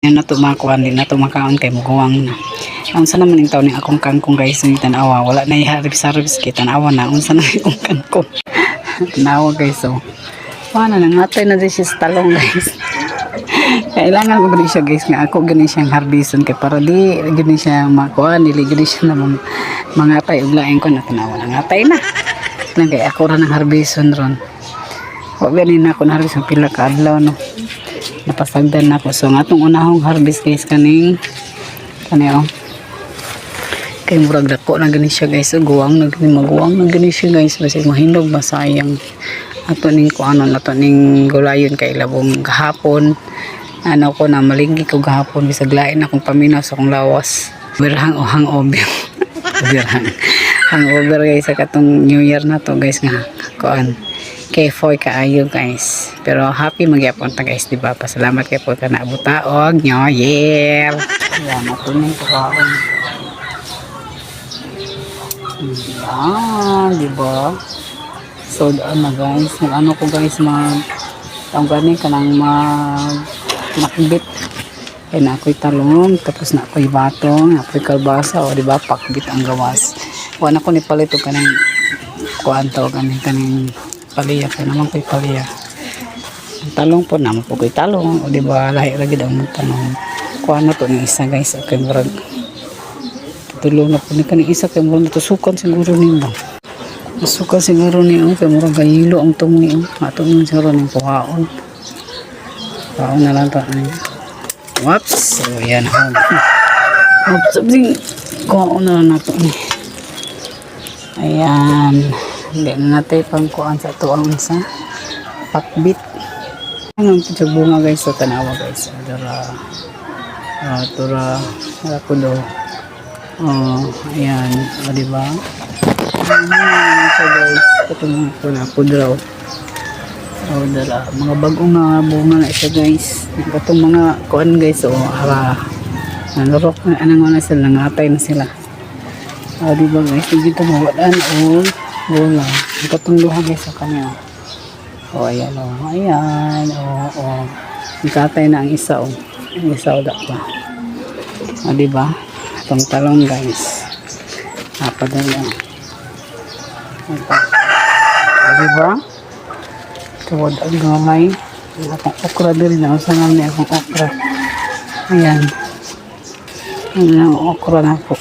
Yan na tumakuan din na tumakaon kay muguwang na. Unsa naman yung taon ni akong kangkong guys yung tanawa. Wala na iharip-sarip kay tanawa na. Unsa na yung kangkong. Tanawa guys so. Paano nangatay na din siya sa talong guys. Kailangan ko gani siya guys nga ako gani siyang harbison kay para di gani siya makuha nili gani siya na mga tay ug laing ko na tanawa nangatay na lang kay ako ra nang harbison ron wa gani na ako na harbison pila ka adlaw no napasagdan na ako so nga atong unahong harvest guys kani oh kay murag dako na gani siya guys so guwang na gani maguwang na gani siya guys basig mahinog masayang ato ning kuano nato ning gulayon kay labong gahapon ano ko na malinggi ko gahapon bisag lain akong paminaw sa akong lawas berhang o hangover berhang hangover guys sa katong new year na to guys nga kuan kay foy kaayo guys pero happy magyapon ta guys di ba pasalamat kay po ka naabot og new year yan ato ning kaon di ba so ano guys ano ko guys ang gani kanang nakbit kaya na ako'y talong tapos na ako'y batong na ako'y kalbasa o diba pakbit ang gawas wala ko ni palito kanang kuhaan to kanang paliya kaya naman ko'y paliya ang talong po naman po ko'y talong o diba lahi lagi daw mong tanong kuhaan na to ng isa guys okay murag tulong na po ni kanang isa kaya murag natusukan siguro nito nasukan siguro niyo kaya murag gayilo ang tungi atong yung siguro ng puhaon paon na lang ito. Whoops. So, yan. Oops. Kuhaan na lang ito. Ayan. Hindi na natin pang kuhaan sa ito ang isa. Pakbit. Ang bunga guys. So, tanawa guys. Dara. Tura. Wala ko daw. Ayan. O, diba? Ayan. So, guys. Ito na po daw. Dala mga bagong bunga na siya guys itong mga kuan guys nanurok na anong na sila nangatay na sila diba guys dito mawalan bunga itong luha guys sa kanya ayan ayan nakatay na ang isa ang isa pa diba itong talong guys napadala diba tuwad ang gamay akong okra din na usa nga ni akong okra ayan ang okra na po